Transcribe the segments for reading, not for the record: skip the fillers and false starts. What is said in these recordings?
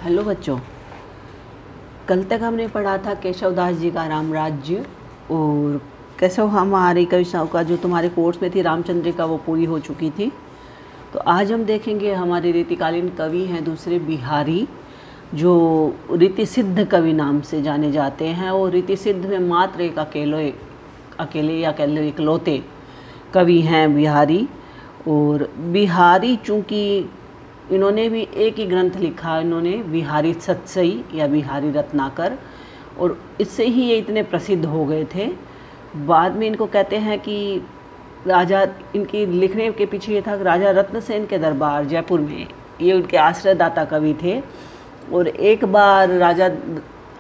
Hello बच्चों, कल तक हमने पढ़ा था केशवदास जी का राम राज्य और केशव हमारी कविताओं का जो तुम्हारे कोर्स में थी रामचंद्रिका वो पूरी हो चुकी थी। तो आज हम देखेंगे हमारे रीतिकालीन कवि हैं दूसरे बिहारी, जो रीति सिद्ध कवि नाम से जाने जाते हैं और रीति सिद्ध में मात्र एक अकेले इकलौते कवि हैं बिहारी। और बिहारी चूँकि इन्होंने भी एक ही ग्रंथ लिखा, इन्होंने बिहारी सतसई या बिहारी रत्नाकर, और इससे ही ये इतने प्रसिद्ध हो गए थे। बाद में इनको कहते हैं कि राजा, इनकी लिखने के पीछे ये था कि राजा रत्नसेन के दरबार जयपुर में ये उनके आश्रयदाता कवि थे। और एक बार राजा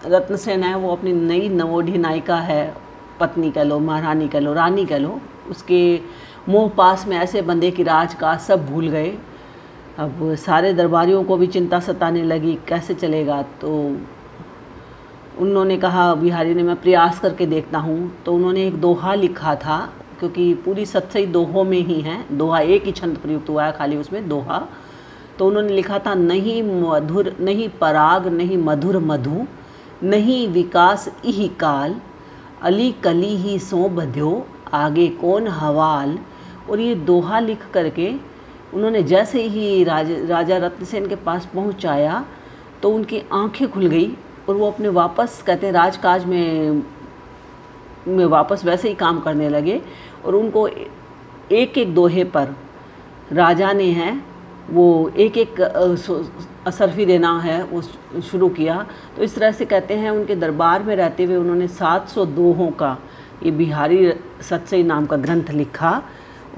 रत्नसेन है, वो अपनी नई नवोढ़ी नायिका है, पत्नी कह लो, महारानी कह लो, रानी कह लो, उसके मोह पास में ऐसे बंधे कि राजकाज सब भूल गए। अब सारे दरबारियों को भी चिंता सताने लगी, कैसे चलेगा। तो उन्होंने कहा, बिहारी ने, मैं प्रयास करके देखता हूँ। तो उन्होंने एक दोहा लिखा था, क्योंकि पूरी सतसई दोहों में ही है, दोहा एक ही छंद प्रयुक्त हुआ है खाली उसमें, दोहा। तो उन्होंने लिखा था, नहीं मधुर नहीं पराग नहीं मधुर मधु, नहीं विकास इही काल, अली कली ही सो बध्यो, आगे कौन हवाल। और ये दोहा लिख करके उन्होंने जैसे ही राजा रत्नसेन के पास पहुंचाया तो उनकी आंखें खुल गई और वो अपने वापस, कहते हैं, राजकाज में वापस वैसे ही काम करने लगे। और उनको एक एक दोहे पर राजा ने है वो एक एक असरफी देना है वो शुरू किया। तो इस तरह से कहते हैं उनके दरबार में रहते हुए उन्होंने 700 दोहों का ये बिहारी सतसई नाम का ग्रंथ लिखा।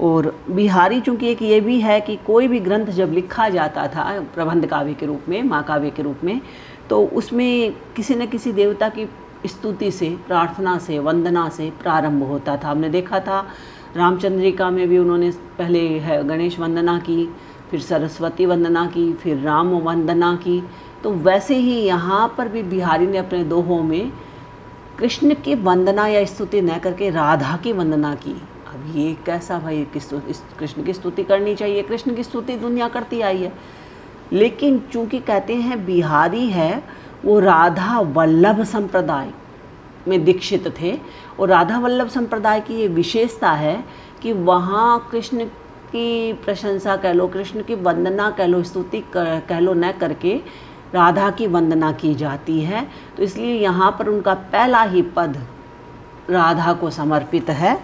और बिहारी चूँकि एक ये भी है कि कोई भी ग्रंथ जब लिखा जाता था प्रबंध काव्य के रूप में, महाकाव्य के रूप में, तो उसमें किसी न किसी देवता की स्तुति से, प्रार्थना से, वंदना से प्रारंभ होता था। हमने देखा था रामचंद्रिका में भी उन्होंने पहले है गणेश वंदना की, फिर सरस्वती वंदना की, फिर राम वंदना की। तो वैसे ही यहाँ पर भी बिहारी ने अपने दोहों में कृष्ण की वंदना या स्तुति न करके राधा की वंदना की। अब ये कैसा भाई, कृष्ण की स्तुति करनी चाहिए, कृष्ण की स्तुति दुनिया करती आई है। लेकिन चूंकि कहते हैं बिहारी है वो राधा वल्लभ संप्रदाय में दीक्षित थे, और राधा वल्लभ संप्रदाय की ये विशेषता है कि वहाँ कृष्ण की प्रशंसा कह लो, कृष्ण की वंदना कह लो, स्तुति कह लो, न करके राधा की वंदना की जाती है। तो इसलिए यहाँ पर उनका पहला ही पद राधा को समर्पित है।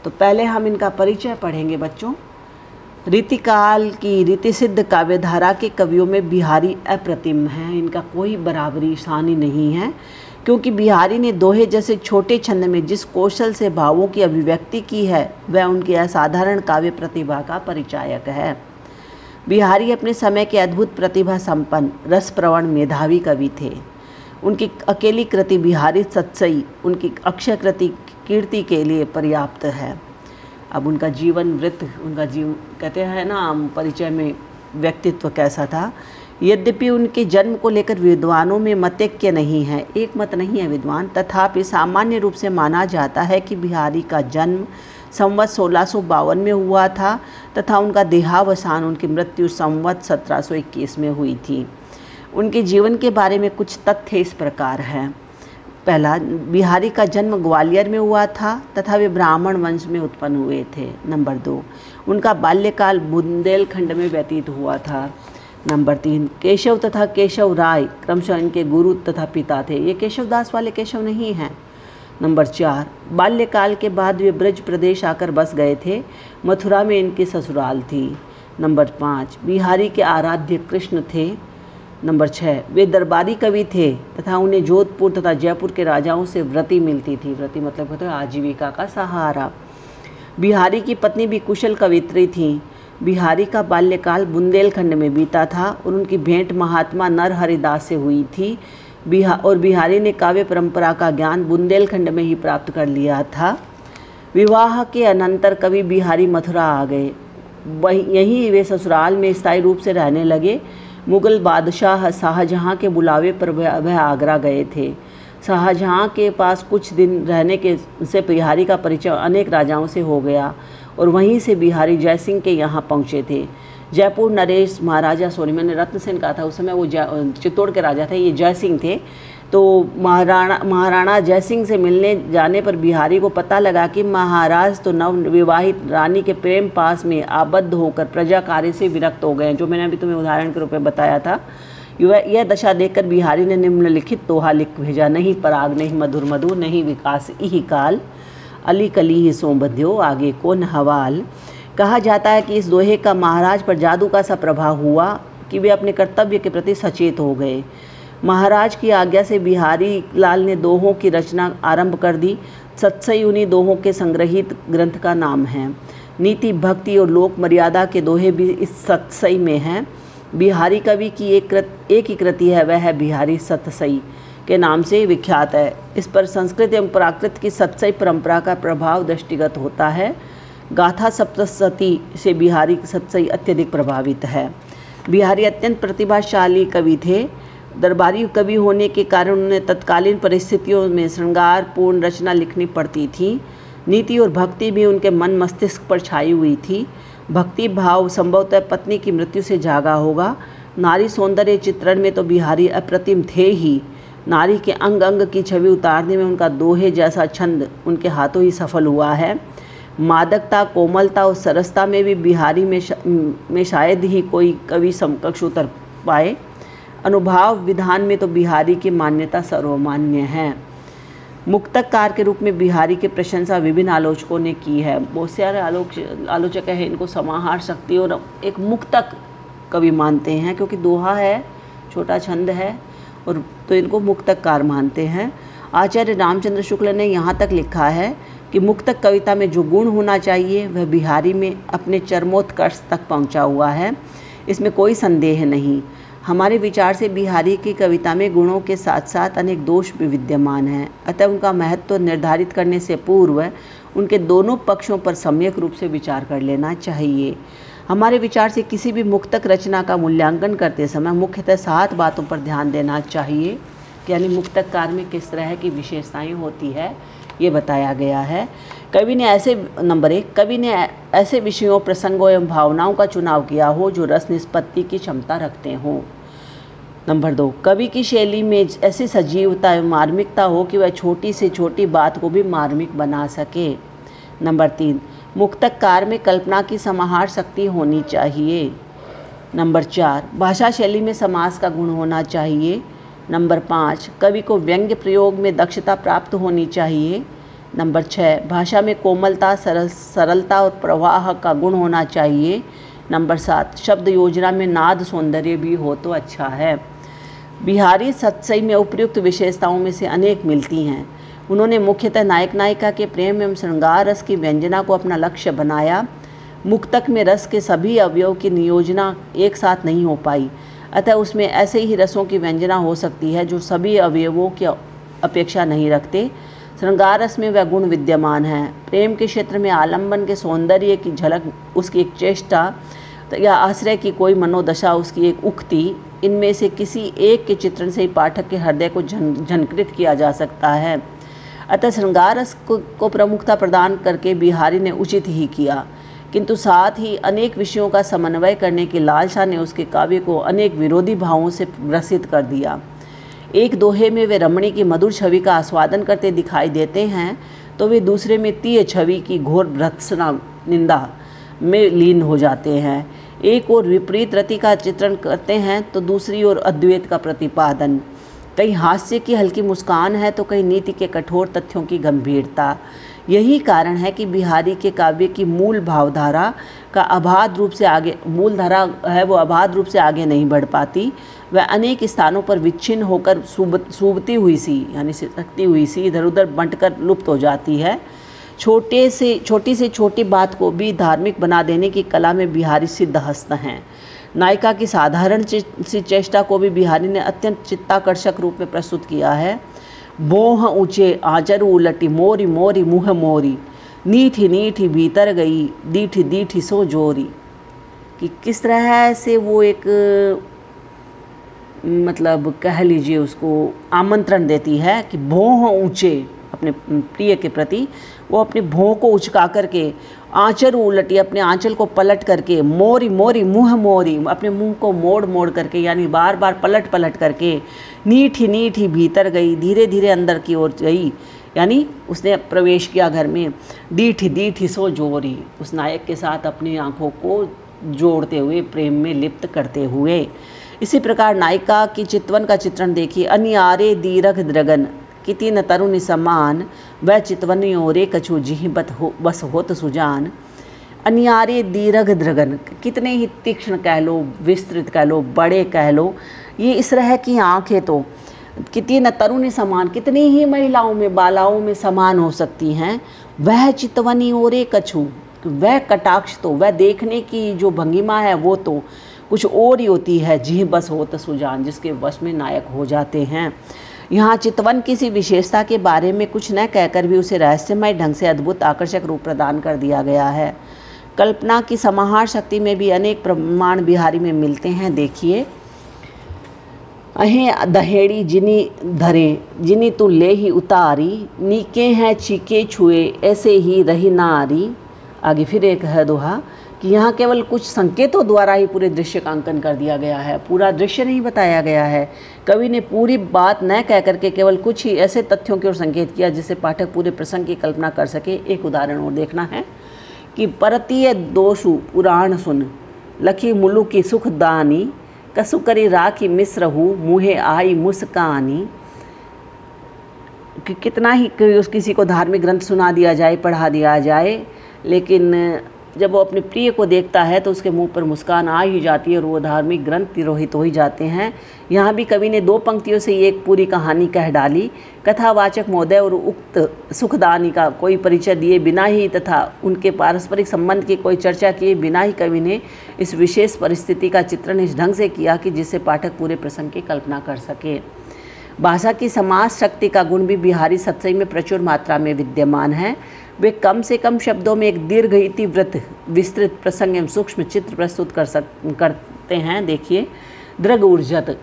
तो पहले हम इनका परिचय पढ़ेंगे बच्चों। रीतिकाल की रीति सिद्ध काव्यधारा के कवियों में बिहारी अप्रतिम हैं, इनका कोई बराबरी शानी नहीं है, क्योंकि बिहारी ने दोहे जैसे छोटे छंद में जिस कौशल से भावों की अभिव्यक्ति की है वह उनकी असाधारण काव्य प्रतिभा का परिचायक है। बिहारी अपने समय के अद्भुत प्रतिभा संपन्न, रसप्रवण, मेधावी कवि थे। उनकी अकेली कृति बिहारी सतसई उनकी अक्षय कृति कीर्ति के लिए पर्याप्त है। अब उनका जीवन वृत्त, उनका कहते हैं ना परिचय में, व्यक्तित्व कैसा था। यद्यपि उनके जन्म को लेकर विद्वानों में मतैक्य नहीं है, एक मत नहीं है विद्वान, तथापि सामान्य रूप से माना जाता है कि बिहारी का जन्म संवत 1652 में हुआ था तथा उनका देहावसान, उनकी मृत्यु संवत 1721 में हुई थी। उनके जीवन के बारे में कुछ तथ्य इस प्रकार हैं। पहला, बिहारी का जन्म ग्वालियर में हुआ था तथा वे ब्राह्मण वंश में उत्पन्न हुए थे। नंबर 2, उनका बाल्यकाल बुंदेलखंड में व्यतीत हुआ था। नंबर 3, केशव तथा केशव राय क्रमशः इनके गुरु तथा पिता थे, ये केशवदास वाले केशव नहीं हैं। नंबर 4, बाल्यकाल के बाद वे ब्रज प्रदेश आकर बस गए थे, मथुरा में इनकी ससुराल थी। नंबर 5, बिहारी के आराध्य कृष्ण थे। नंबर 6, वे दरबारी कवि थे तथा उन्हें जोधपुर तथा जयपुर के राजाओं से व्रति मिलती थी। व्रति मतलब होता है आजीविका का सहारा। बिहारी की पत्नी भी कुशल कवित्री थी। बिहारी का बाल्यकाल बुंदेलखंड में बीता था और उनकी भेंट महात्मा नरहरिदास से हुई थी। और बिहारी ने काव्य परंपरा का ज्ञान बुंदेलखंड में ही प्राप्त कर लिया था। विवाह के अनंतर कवि बिहारी मथुरा आ गए, यहीं वे ससुराल में स्थायी रूप से रहने लगे। मुगल बादशाह शाहजहाँ के बुलावे पर वह आगरा गए थे। शाहजहाँ के पास कुछ दिन रहने के से बिहारी का परिचय अनेक राजाओं से हो गया और वहीं से बिहारी जयसिंह के यहाँ पहुँचे थे। जयपुर नरेश महाराजा, सॉरी मैंने रत्नसेन कहा था, उस समय वो चित्तौड़ के राजा थे, ये जयसिंह थे। तो महाराणा जयसिंह से मिलने जाने पर बिहारी को पता लगा कि महाराज तो नवविवाहित रानी के प्रेम पास में आबद्ध होकर प्रजा कार्य से विरक्त हो गए हैं, जो मैंने अभी तुम्हें उदाहरण के रूप में बताया था। यह दशा देखकर बिहारी ने निम्नलिखित दोहा लिख भेजा, नहीं पराग नहीं मधुर मधु, नहीं विकास इही काल, अली कली ही सो बंध्यो, आगे कौन हवाल। कहा जाता है कि इस दोहे का महाराज पर जादू का सा प्रभाव हुआ कि वे अपने कर्तव्य के प्रति सचेत हो गए। महाराज की आज्ञा से बिहारी लाल ने दोहों की रचना आरंभ कर दी। सतसई उन्हीं दोहों के संग्रहित ग्रंथ का नाम है। नीति, भक्ति और लोक मर्यादा के दोहे भी इस सतसई में हैं। बिहारी कवि की एक ही कृति है, वह है बिहारी सतसई के नाम से विख्यात है। इस पर संस्कृत एवं प्राकृत की सतसई परंपरा का प्रभाव दृष्टिगत होता है। गाथा सप्तशती से बिहारी सतसई अत्यधिक प्रभावित है। बिहारी अत्यंत प्रतिभाशाली कवि थे। दरबारी कवि होने के कारण उन्हें तत्कालीन परिस्थितियों में श्रृंगारपूर्ण रचना लिखनी पड़ती थी। नीति और भक्ति भी उनके मन मस्तिष्क पर छाई हुई थी। भक्ति भाव संभवतः पत्नी की मृत्यु से जागा होगा। नारी सौंदर्य चित्रण में तो बिहारी अप्रतिम थे ही। नारी के अंग अंग की छवि उतारने में उनका दोहे जैसा छंद उनके हाथों ही सफल हुआ है। मादकता, कोमलता और सरसता में भी बिहारी में शायद ही कोई कवि समकक्ष उतर पाए। अनुभाव विधान में तो बिहारी की मान्यता सर्वमान्य है। मुक्तकार के रूप में बिहारी की प्रशंसा विभिन्न आलोचकों ने की है। बहुत सारे आलोचक हैं इनको समाहार शक्ति और एक मुक्तक कवि मानते हैं, क्योंकि दोहा है, छोटा छंद है, और तो इनको मुक्तकार मानते हैं। आचार्य रामचंद्र शुक्ल ने यहाँ तक लिखा है कि मुक्तक कविता में जो गुण होना चाहिए वह बिहारी में अपने चरमोत्कर्ष तक पहुँचा हुआ है, इसमें कोई संदेह नहीं। हमारे विचार से बिहारी की कविता में गुणों के साथ साथ अनेक दोष भी विद्यमान हैं, अतः उनका महत्व निर्धारित करने से पूर्व उनके दोनों पक्षों पर सम्यक रूप से विचार कर लेना चाहिए। हमारे विचार से किसी भी मुक्तक रचना का मूल्यांकन करते समय मुख्यतः 7 बातों पर ध्यान देना चाहिए, यानी मुक्तकार में किस तरह की विशेषताएं होती है ये बताया गया है। नंबर 1, कवि ने ऐसे विषयों, प्रसंगों एवं भावनाओं का चुनाव किया हो जो रस निष्पत्ति की क्षमता रखते हों। नंबर 2, कवि की शैली में ऐसी सजीवता एवं मार्मिकता हो कि वह छोटी से छोटी बात को भी मार्मिक बना सके। नंबर 3, मुक्तकार में कल्पना की समाहार शक्ति होनी चाहिए। नंबर 4, भाषा शैली में समास का गुण होना चाहिए। नंबर 5, कवि को व्यंग्य प्रयोग में दक्षता प्राप्त होनी चाहिए। नंबर 6, भाषा में कोमलता, सरलता और प्रवाह का गुण होना चाहिए। नंबर 7, शब्द योजना में नाद सौंदर्य भी हो तो अच्छा है। बिहारी सतसई में उपयुक्त विशेषताओं में से अनेक मिलती हैं। उन्होंने मुख्यतः नायक नायिका के प्रेम एवं श्रृंगार रस की व्यंजना को अपना लक्ष्य बनाया। मुक्तक में रस के सभी अवयव की नियोजना एक साथ नहीं हो पाई, अतः उसमें ऐसे ही रसों की व्यंजना हो सकती है जो सभी अवयवों की अपेक्षा नहीं रखते। श्रृंगार रस में वह गुण विद्यमान है। प्रेम के क्षेत्र में आलंबन के सौंदर्य की झलक, उसकी एक चेष्टा या आश्रय की कोई मनोदशा, उसकी एक उक्ति, इनमें से किसी एक के चित्रण से ही पाठक के हृदय को झंकृत किया जा सकता है। अतः श्रृंगार रस को प्रमुखता प्रदान करके बिहारी ने उचित ही किया, किंतु साथ ही अनेक विषयों का समन्वय करने की लालसा ने उसके काव्य को अनेक विरोधी भावों से ग्रसित कर दिया। एक दोहे में वे रमणी की मधुर छवि का आस्वादन करते दिखाई देते हैं, तो वे दूसरे में तीय छवि की घोर भर्त्सना निंदा में लीन हो जाते हैं। एक और विपरीत रति का चित्रण करते हैं तो दूसरी ओर अद्वैत का प्रतिपादन। कहीं हास्य की हल्की मुस्कान है तो कहीं नीति के कठोर तथ्यों की गंभीरता। यही कारण है कि बिहारी के काव्य की मूल भावधारा का अबाध रूप से आगे नहीं बढ़ पाती। वह अनेक स्थानों पर विच्छिन्न होकर सूबती हुई सी यानी सिसकती हुई सी इधर उधर बंटकर लुप्त हो जाती है। छोटी से छोटी बात को भी धार्मिक बना देने की कला में बिहारी सिद्धहस्त हैं। नायिका की साधारण सी चेष्टा को भी बिहारी ने अत्यंत चित्ताकर्षक रूप में प्रस्तुत किया है। बोह ऊँचे आचरू उलटी मोरी मोरी मुँह मोरी, नीठी नीठी भीतर गई दीठी दीठी सो जोरी। कि किस तरह से वो एक मतलब कह लीजिए उसको आमंत्रण देती है कि भोह ऊँचे, अपने प्रिय के प्रति, वो अपने भौं को उचका करके आंचल उलटी, अपने आंचल को पलट करके, मोरी मोरी मुँह मोरी, अपने मुंह को मोड़ मोड़ करके यानी बार बार पलट पलट करके, नीठी नीठी भीतर गई, धीरे धीरे अंदर की ओर गई, यानी उसने प्रवेश किया घर में। दीठी दीठी सो जोरी, उस नायक के साथ अपनी आंखों को जोड़ते हुए, प्रेम में लिप्त करते हुए। इसी प्रकार नायिका की चितवन का चित्रण देखिए। अनियारे दीरघ द्रगन किति न तरुण समान, वह चितवनी ओरे कछु जिहि बस होत सुजान। अनियारे दीरघ द्रगन, कितने ही तीक्ष्ण कह लो, विस्तृत कह लो, बड़े कह लो, ये इस तरह की आँखें तो किति न तरुणी समान, कितनी ही महिलाओं में, बालाओं में समान हो सकती हैं। वह चितवनी ओरे कछु, वह कटाक्ष तो, वह देखने की जो भंगिमा है वो तो कुछ और ही होती है। जी बस होत सुजान, जिसके वश में नायक हो जाते हैं। यहाँ चितवन किसी विशेषता के बारे में कुछ न कहकर भी उसे रहस्यमय ढंग से अद्भुत आकर्षक रूप प्रदान कर दिया गया है। कल्पना की समाहार शक्ति में भी अनेक प्रमाण बिहारी में मिलते हैं। देखिए, अहें दहेड़ी जिनी धरे, जिनी तू ले ही उतारी, नीके हैं चीके छुए, ऐसे ही रही नारी। आगे फिर एक है दोहा कि यहाँ केवल कुछ संकेतों द्वारा ही पूरे दृश्य का अंकन कर दिया गया है, पूरा दृश्य नहीं बताया गया है। कवि ने पूरी बात न कह करके केवल कुछ ही ऐसे तथ्यों की ओर संकेत किया जिससे पाठक पूरे प्रसंग की कल्पना कर सके। एक उदाहरण और देखना है कि परतीय दोषु पुराण सुन, लखी मुलु की सुख दानी, कसु करी राखी मिश्र हूँ, मुहे आई मुस्कानी। कि कितना ही किसी को धार्मिक ग्रंथ सुना दिया जाए, पढ़ा दिया जाए, लेकिन जब वो अपने प्रिय को देखता है तो उसके मुंह पर मुस्कान आ ही जाती है और वो धार्मिक ग्रंथ तिरोहित हो ही जाते हैं। यहाँ भी कवि ने 2 पंक्तियों से एक पूरी कहानी कह डाली। कथावाचक महोदय और उक्त सुखदानी का कोई परिचय दिए बिना ही तथा उनके पारस्परिक संबंध की कोई चर्चा किए बिना ही कवि ने इस विशेष परिस्थिति का चित्रण इस ढंग से किया कि जिससे पाठक पूरे प्रसंग की कल्पना कर सके। भाषा की समाज शक्ति का गुण भी बिहारी सत्सई में प्रचुर मात्रा में विद्यमान है। वे कम से कम शब्दों में एक दीर्घ इतिवृत्त विस्तृत प्रसंग एवं सूक्ष्म चित्र प्रस्तुत करते हैं। देखिए, दृग ऊर्जत,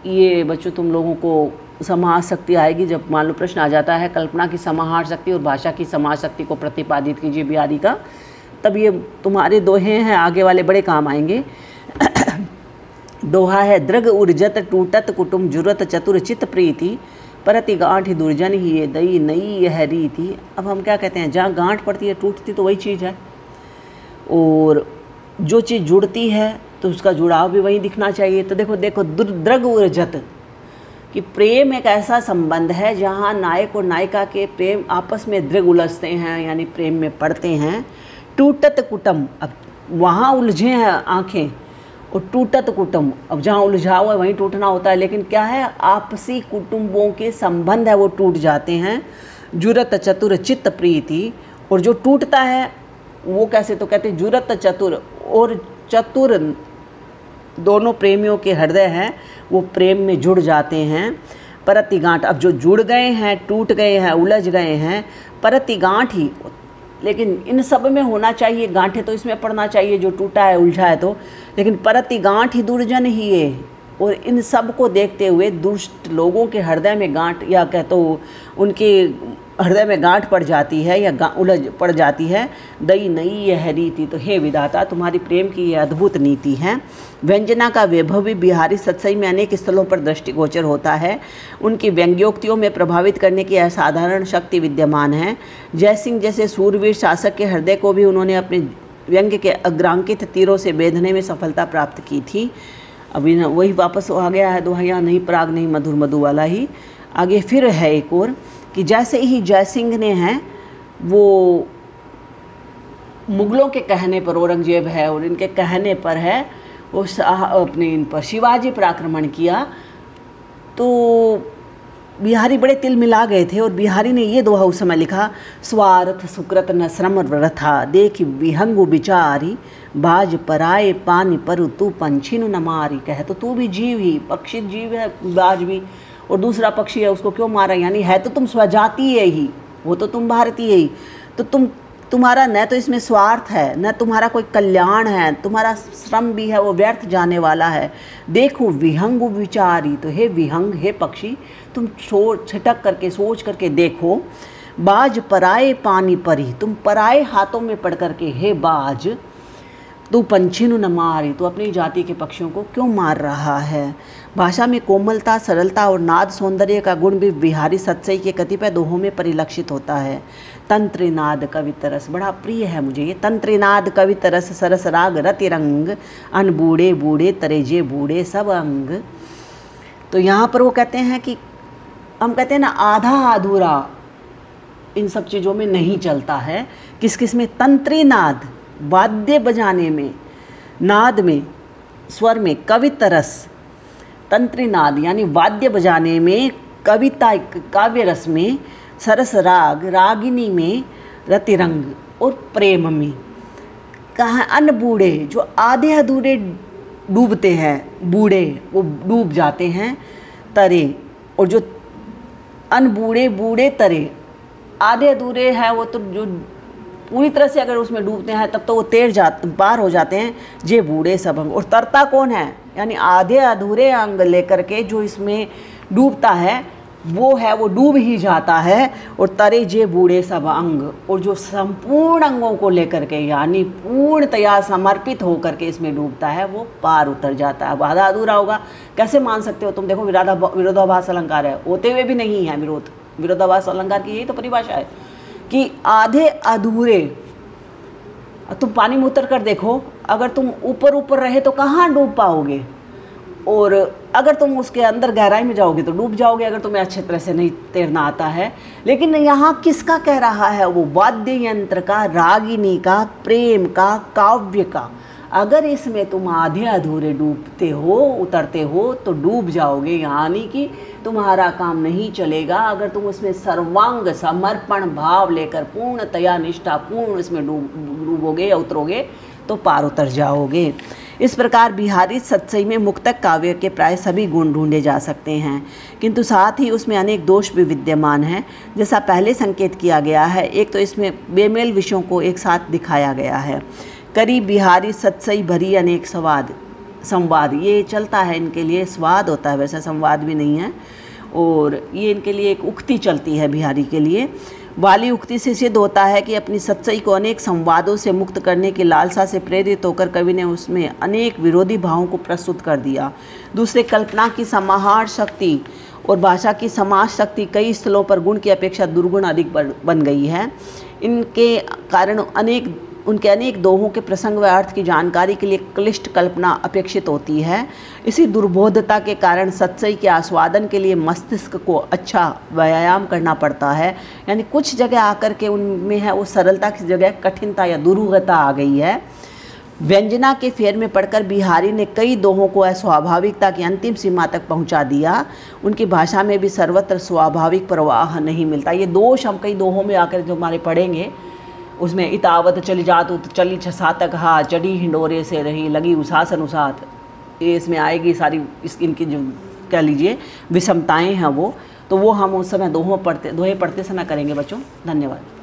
ये बच्चों तुम लोगों को समाज शक्ति आएगी जब मान लो प्रश्न आ जाता है कल्पना की समाहार शक्ति और भाषा की समाज शक्ति को प्रतिपादित कीजिए बिहारी का, तब ये तुम्हारे दोहे हैं आगे वाले बड़े काम आएंगे। दोहा है, दृग ऊर्जत टूटत कुटुम जुरत चतुर चित प्रीति, परति गांठ दुर्जन ही ये दई नई यह रीति। अब हम क्या कहते हैं, जहाँ गांठ पड़ती है टूटती तो वही चीज़ है, और जो चीज़ जुड़ती है तो उसका जुड़ाव भी वही दिखना चाहिए। तो देखो देखो दृग ऊर्जत कि प्रेम एक ऐसा संबंध है जहाँ नायक और नायिका के प्रेम आपस में दृग उलझते हैं, यानी प्रेम में पड़ते हैं। टूटत कुटुम, अब वहाँ उलझे हैं आँखें, और टूटत कुटुम, अब जहाँ उलझाव है वहीं टूटना होता है, लेकिन क्या है, आपसी कुटुंबों के संबंध है वो टूट जाते हैं। जुरत चतुर चित्त प्रीति, और जो टूटता है वो कैसे, तो कहते हैं जुरत चतुर, और चतुर दोनों प्रेमियों के हृदय हैं वो प्रेम में जुड़ जाते हैं। परति गांठ, अब जो जुड़ गए हैं, टूट गए हैं, उलझ गए हैं, परति गांठ ही, लेकिन इन सब में होना चाहिए, गांठें तो इसमें पड़ना चाहिए जो टूटा है उलझा है तो, लेकिन परति गांठ ही दुर्जन ही है। और इन सब को देखते हुए दुष्ट लोगों के हृदय में गांठ, या कहते उनके हृदय में गांठ पड़ जाती है या उलझ पड़ जाती है। दई नई यह रीति, तो हे विधाता तुम्हारी प्रेम की यह अद्भुत नीति है। व्यंजना का वैभव भी बिहारी सत्सई में अनेक स्थलों पर दृष्टिगोचर होता है। उनकी व्यंग्योक्तियों में प्रभावित करने की असाधारण शक्ति विद्यमान है। जयसिंह जैसे सूरवीर शासक के हृदय को भी उन्होंने अपने व्यंग्य के अग्रांकित तीरों से बेधने में सफलता प्राप्त की थी। अभी वही वापस आ गया है दोहा, नहीं पराग नहीं मधुर मधु वाला ही। आगे फिर है एक और कि जैसे ही जयसिंह ने हैं वो मुगलों के कहने पर, औरंगजेब है और इनके कहने पर है वो अपने इन पर शिवाजी पर आक्रमण किया, तो बिहारी बड़े तिल मिला गए थे। और बिहारी ने ये दोहा उस समय लिखा, स्वार्थ सुकृत न श्रम रथा, देख विहंगु विचारी, बाज पराए पानी पर तू पंछी न मारी। कहे तो तू भी जीव ही, पक्षी जीव है बाज भी, और दूसरा पक्षी है उसको क्यों मारा, यानी है तो तुम स्वजातीय ही, वो तो तुम भारतीय ही, तो तुम्हारा न तो इसमें स्वार्थ है, न तुम्हारा कोई कल्याण है, तुम्हारा श्रम भी है वो व्यर्थ जाने वाला है। देखो विहंगु विचारी, तो हे विहंग, हे पक्षी, तुम छिटक करके सोच करके देखो बाज पराए पानी परी, तुम पराए हाथों में पड़ कर के हे बाज तू पंछी नु न मारी, तू अपनी जाति के पक्षियों को क्यों मार रहा है। भाषा में कोमलता, सरलता और नाद सौंदर्य का गुण भी बिहारी सतसई के कतिपय दोहों में परिलक्षित होता है। तंत्रिनाद कवितरस, बड़ा प्रिय है मुझे ये। तंत्रिनाद कवितरस सरस राग रति रंग, अन बूढ़े बूढ़े तरेजे बूढ़े सब अंग। तो यहाँ पर वो कहते हैं कि हम कहते हैं ना आधा अधूरा इन सब चीज़ों में नहीं चलता है। किस किस में? तंत्रिनाद, वाद्य बजाने में, नाद में, स्वर में, कवितरस, तंत्रिनाद यानी वाद्य बजाने में, कविता काव्य रस में, सरस राग रागिनी में, रतिरंग और प्रेम में। कहाँ? अन बूढ़े, जो आधे अधूरे डूबते हैं, बूढ़े वो डूब जाते हैं, तरे, और जो अन बूढ़े बूढ़े तरे, आधे अधूरे हैं वो तो जो पूरी तरह से अगर उसमें डूबते हैं तब तो वो पार हो जाते हैं, जे बूढ़े सब अंग। और तरता कौन है? यानी आधे अधूरे अंग लेकर के जो इसमें डूबता है वो है, वो डूब ही जाता है। और तरे जे बूढ़े सब अंग, और जो संपूर्ण अंगों को लेकर के यानी पूर्णतया समर्पित होकर के इसमें डूबता है वो पार उतर जाता है। आधा अधूरा होगा कैसे मान सकते हो तुम? देखो विरोधाभास अलंकार है, होते हुए भी नहीं है विरोधाभास अलंकार की यही तो परिभाषा है कि आधे अधूरे। तुम पानी में उतर कर देखो, अगर तुम ऊपर ऊपर रहे तो कहाँ डूब पाओगे, और अगर तुम उसके अंदर गहराई में जाओगे तो डूब जाओगे, अगर तुम्हें अच्छे तरह से नहीं तैरना आता है। लेकिन यहाँ किसका कह रहा है? वो वाद्य यंत्र का, रागिनी का, प्रेम का, काव्य का। अगर इसमें तुम आधे अधूरे डूबते हो, उतरते हो तो डूब जाओगे, यानी कि तुम्हारा काम नहीं चलेगा। अगर तुम उसमें सर्वांग समर्पण भाव लेकर पूर्णतया निष्ठापूर्ण इसमें डूबोगे या उतरोगे तो पार उतर जाओगे। इस प्रकार बिहारी सतसई में मुक्तक काव्य के प्राय सभी गुण ढूंढे जा सकते हैं, किंतु साथ ही उसमें अनेक दोष भी विद्यमान हैं। जैसा पहले संकेत किया गया है, एक तो इसमें बेमेल विषयों को एक साथ दिखाया गया है। करी बिहारी सतसई भरी अनेक संवाद, ये चलता है इनके लिए, स्वाद होता है, वैसे संवाद भी नहीं है। और ये इनके लिए एक उक्ति चलती है बिहारी के लिए। वाली उक्ति से सिद्ध होता है कि अपनी सतसई को अनेक संवादों से मुक्त करने की लालसा से प्रेरित होकर कवि ने उसमें अनेक विरोधी भावों को प्रस्तुत कर दिया। दूसरे, कल्पना की समाहार शक्ति और भाषा की समाज शक्ति कई स्थलों पर गुण की अपेक्षा दुर्गुण अधिक बन गई है। इनके कारण उनके अनेक दोहों के प्रसंग व अर्थ की जानकारी के लिए क्लिष्ट कल्पना अपेक्षित होती है। इसी दुर्बोधता के कारण सतसई के आस्वादन के लिए मस्तिष्क को अच्छा व्यायाम करना पड़ता है। यानी कुछ जगह आकर के उनमें है वो सरलता की जगह कठिनता या दुरूहता आ गई है। व्यंजना के फेर में पढ़कर बिहारी ने कई दोहों को अस्वाभाविकता की अंतिम सीमा तक पहुंचा दिया। उनकी भाषा में भी सर्वत्र स्वाभाविक प्रवाह नहीं मिलता। ये दोष हम कई दोहों में आकर जो हमारे पढ़ेंगे, उसमें इतावत चली जात चली छसातक हा, चढ़ी हिंडोरे से रही लगी उसास अनुसात, ये इसमें आएगी सारी इनकी जो कह लीजिए विषमताएँ हैं वो हम उस समय दोहे पढ़ते समय करेंगे बच्चों। धन्यवाद।